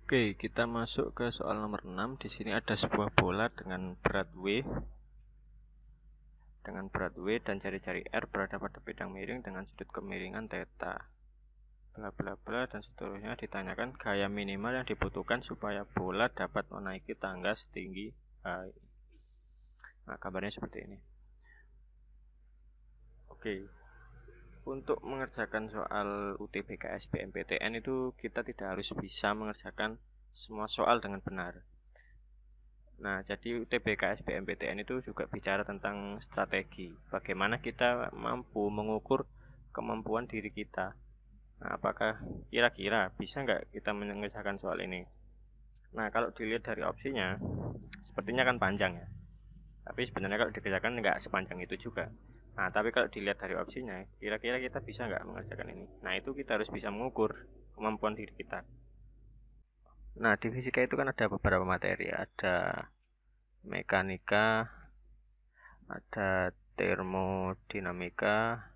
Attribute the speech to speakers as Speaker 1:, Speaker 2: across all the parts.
Speaker 1: Oke, kita masuk ke soal nomor 6. Di sini ada sebuah bola dengan berat W dan jari-jari R berada pada bidang miring dengan sudut kemiringan theta. Bla bla bla dan seterusnya. Ditanyakan gaya minimal yang dibutuhkan supaya bola dapat menaiki tangga setinggi H. Nah, gambarnya seperti ini. Oke, untuk mengerjakan soal UTBK SBMPTN itu kita tidak harus bisa mengerjakan semua soal dengan benar. Nah, jadi UTBK SBMPTN itu juga bicara tentang strategi. Bagaimana kita mampu mengukur kemampuan diri kita. Nah, apakah kira-kira bisa nggak kita menyelesaikan soal ini? Nah, kalau dilihat dari opsinya, sepertinya kan panjang ya. Tapi sebenarnya kalau dikerjakan nggak sepanjang itu juga. Nah, tapi kalau dilihat dari opsinya, kira-kira kita bisa nggak mengerjakan ini? Nah, itu kita harus bisa mengukur kemampuan diri kita. Nah, di fisika itu kan ada beberapa materi. Ada mekanika, ada termodinamika,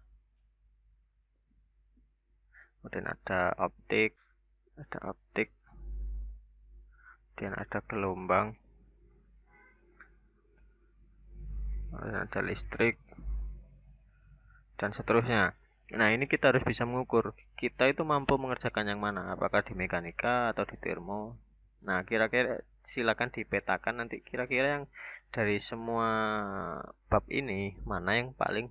Speaker 1: kemudian ada optik, kemudian ada gelombang, kemudian ada listrik, dan seterusnya. Nah, ini kita harus bisa mengukur kita itu mampu mengerjakan yang mana, apakah di mekanika atau di termo. Nah, kira-kira silakan dipetakan nanti kira-kira yang dari semua bab ini mana yang paling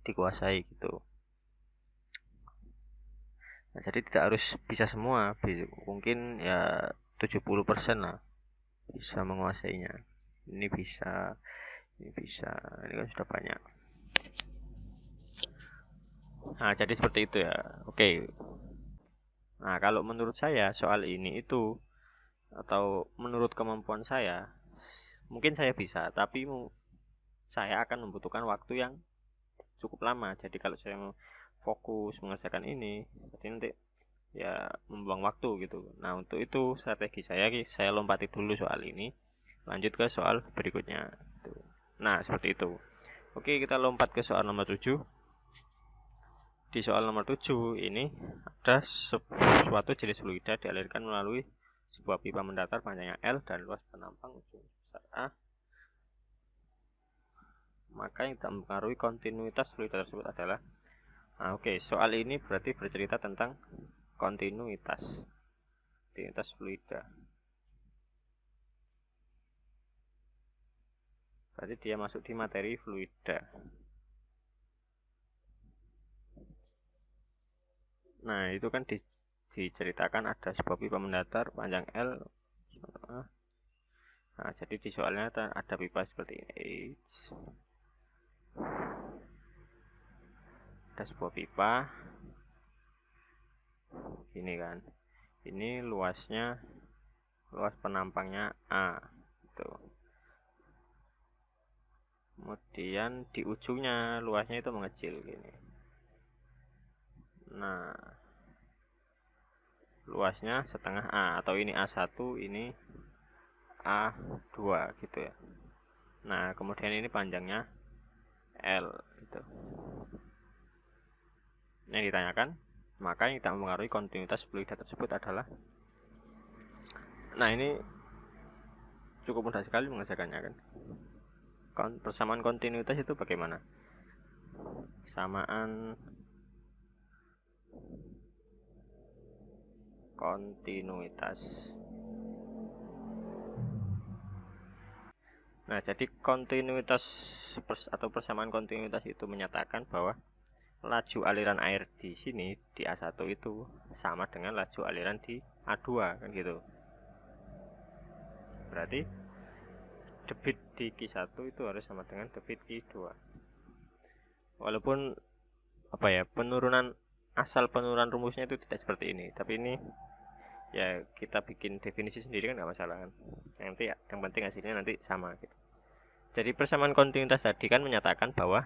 Speaker 1: dikuasai gitu. Nah, jadi tidak harus bisa semua, mungkin ya 70% lah bisa menguasainya. Ini bisa, ini bisa, ini kan sudah banyak. Nah, jadi seperti itu ya. Oke. Nah, kalau menurut saya soal ini itu atau menurut kemampuan saya, mungkin saya bisa, tapi saya akan membutuhkan waktu yang cukup lama. Jadi kalau saya mau fokus mengerjakan ini, berarti nanti ya membuang waktu gitu. Nah, untuk itu strategi saya lompati dulu soal ini, lanjut ke soal berikutnya. Nah, seperti itu. Oke, kita lompat ke soal nomor 7. Di soal nomor 7 ini ada suatu jenis fluida dialirkan melalui sebuah pipa mendatar panjangnya L dan luas penampang ujung besar A. Maka yang tak mempengaruhi kontinuitas fluida tersebut adalah oke, soal ini berarti bercerita tentang kontinuitas fluida. Berarti dia masuk di materi fluida. Nah, itu kan diceritakan ada sebuah pipa mendatar panjang L. Nah, jadi di soalnya ada pipa seperti ini. Ada sebuah pipa. Ini kan. Ini luas penampangnya A. Gitu. Kemudian di ujungnya luasnya itu mengecil gini. Nah, luasnya setengah A atau ini A1, ini A2 gitu ya. Nah, kemudian ini panjangnya L gitu. Yang ditanyakan, maka yang tidak mempengaruhi kontinuitas fluida tersebut adalah. Nah, ini cukup mudah sekali mengerjakannya kan. Persamaan kontinuitas itu bagaimana? Persamaan kontinuitas. Nah, jadi kontinuitas atau persamaan kontinuitas itu menyatakan bahwa laju aliran air di sini di A1 itu sama dengan laju aliran di A2 kan gitu. Berarti debit di Q1 itu harus sama dengan debit Q2. Walaupun asal penurunan rumusnya itu tidak seperti ini, tapi ini ya kita bikin definisi sendiri kan nggak masalah kan. Nanti yang penting hasilnya nanti sama gitu. Jadi persamaan kontinuitas tadi kan menyatakan bahwa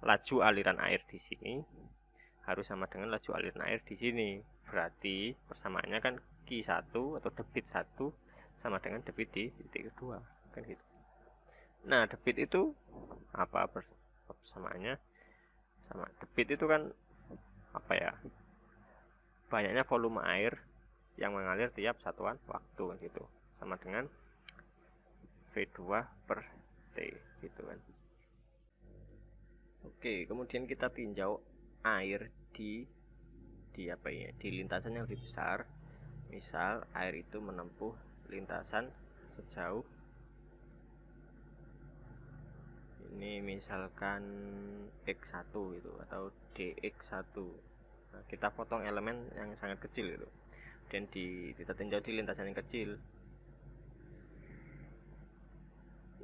Speaker 1: laju aliran air di sini harus sama dengan laju aliran air di sini. Berarti persamaannya kan Q1 atau debit 1 sama dengan debit di titik kedua kan gitu. Nah, debit itu apa persamaannya? Sama debit itu kan banyaknya volume air yang mengalir tiap satuan waktu gitu, sama dengan V2 per T gitu kan. Oke, kemudian kita tinjau air di lintasan yang lebih besar. Misal air itu menempuh lintasan sejauh ini, misalkan X1 itu atau DX1. Nah, kita potong elemen yang sangat kecil itu, dan kita tinjau di lintasan yang kecil.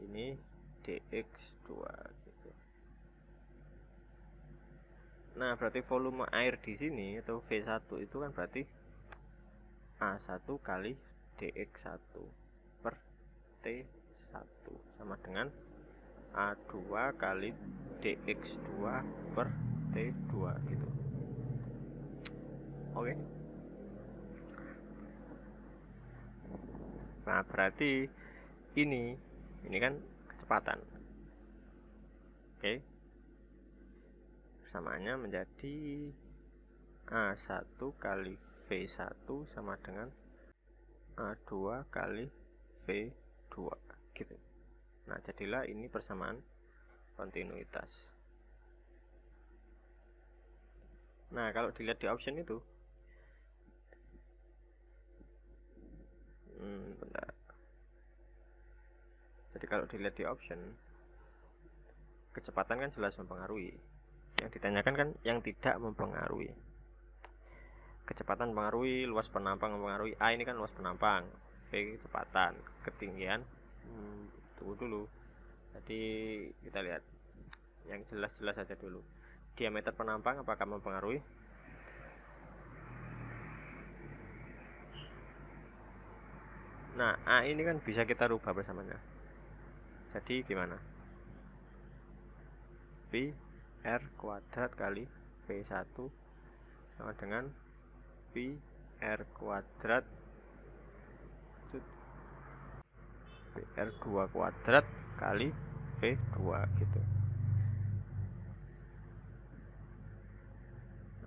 Speaker 1: Ini DX2 gitu. Nah, berarti volume air di sini atau V1 itu kan berarti A1 kali DX1 per T1 sama dengan A2 kali DX2 per T2 gitu. Oke. Nah, berarti ini kan kecepatan. Oke. Persamaannya menjadi A1 kali V1 sama dengan A2 kali V2 gitu. Nah, jadilah ini persamaan kontinuitas. Nah, kalau dilihat di option itu, bentar. Jadi kalau dilihat di option, kecepatan kan jelas mempengaruhi. Yang ditanyakan kan yang tidak mempengaruhi. Kecepatan mempengaruhi, luas penampang mempengaruhi. A ini kan luas penampang, V kecepatan, ketinggian. Tunggu dulu. Jadi kita lihat yang jelas-jelas saja dulu. Diameter penampang apakah mempengaruhi? Nah, A ini kan bisa kita rubah bersamanya. Jadi gimana? Pi R kuadrat kali V1 sama dengan Pi R kuadrat R2 kuadrat kali V2 gitu.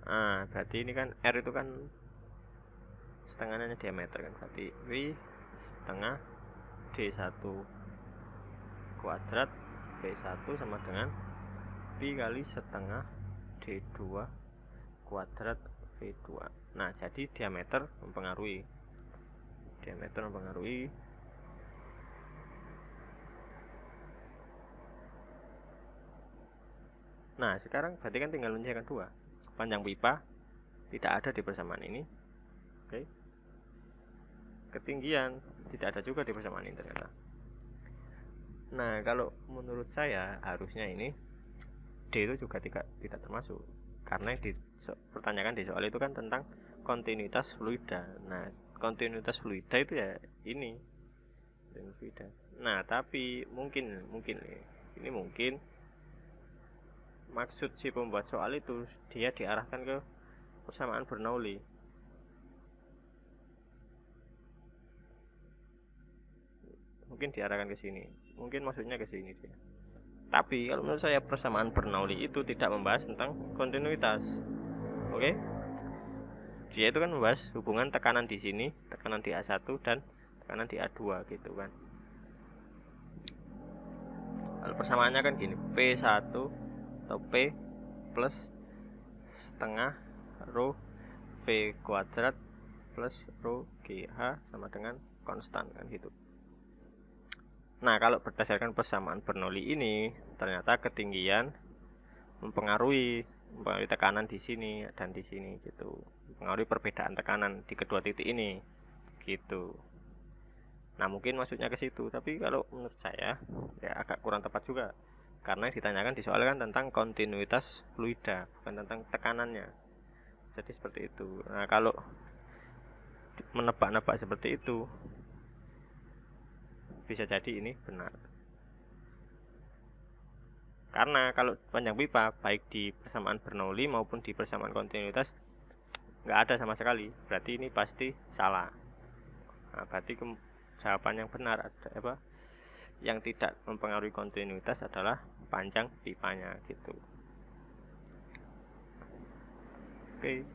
Speaker 1: Nah, berarti ini kan R itu kan setengahnya diameter kan, berarti V setengah D1 kuadrat V1 sama dengan Pi kali setengah D2 kuadrat V2. Nah, jadi diameter mempengaruhi. Nah, sekarang berarti kan tinggal mencarikan dua. Panjang pipa tidak ada di persamaan ini. Oke. Ketinggian tidak ada juga di persamaan ini ternyata. Nah, kalau menurut saya harusnya ini D itu juga tidak termasuk, karena yang dipertanyakan di soal itu kan tentang kontinuitas fluida. Nah, kontinuitas fluida itu ya ini fluida. Nah, tapi mungkin maksud si pembuat soal itu dia diarahkan ke persamaan Bernoulli. Mungkin diarahkan ke sini. Mungkin maksudnya ke sini dia. Tapi kalau menurut saya persamaan Bernoulli itu tidak membahas tentang kontinuitas. Oke? Dia itu kan membahas hubungan tekanan di sini, tekanan di A1 dan tekanan di A2 gitu kan. Kalau persamaannya kan gini, P1 atau P plus setengah rho V kuadrat plus rho GH sama dengan konstan kan gitu. Nah, kalau berdasarkan persamaan Bernoulli ini, ternyata ketinggian mempengaruhi tekanan di sini dan di sini gitu. Mempengaruhi perbedaan tekanan di kedua titik ini gitu. Nah, mungkin maksudnya ke situ, tapi kalau menurut saya ya agak kurang tepat juga. Karena yang ditanyakan di soal kan tentang kontinuitas fluida, bukan tentang tekanannya. Jadi seperti itu. Nah, kalau menebak-nebak seperti itu, bisa jadi ini benar. Karena kalau panjang pipa baik di persamaan Bernoulli maupun di persamaan kontinuitas nggak ada sama sekali, berarti ini pasti salah. Nah, berarti jawaban yang benar ada yang tidak mempengaruhi kontinuitas adalah panjang pipanya gitu. Oke.